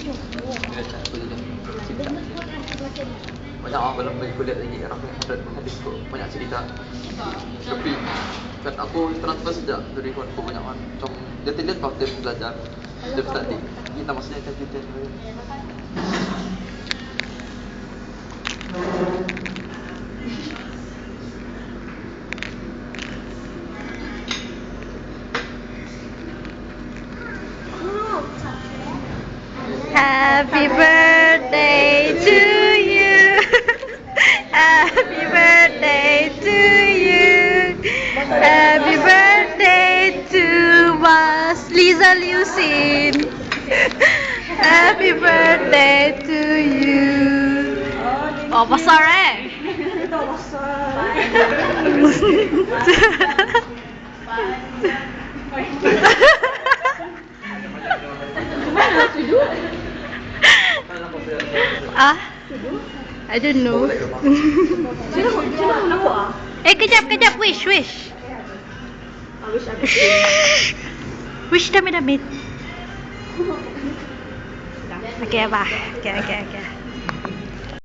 Bila cakap aku juga cinta. Banyak orang belum bagi kuliah lagi. Orang punya hadis tu banyak cerita. Tapi kan aku transfer sejak dari kawan aku banyak orang. Macam dia tidak tahu dia belajar. Dia bertanding. Kita maksudnya kan kita. Happy birthday to you. Happy birthday to you. Happy birthday to Mas Liza Liusin. Happy birthday to you. Oh, besar Ito, besar. I don't know. Sino ako Kejap. Wish. Wish aku. Wish damit. Okay, ba? Okay.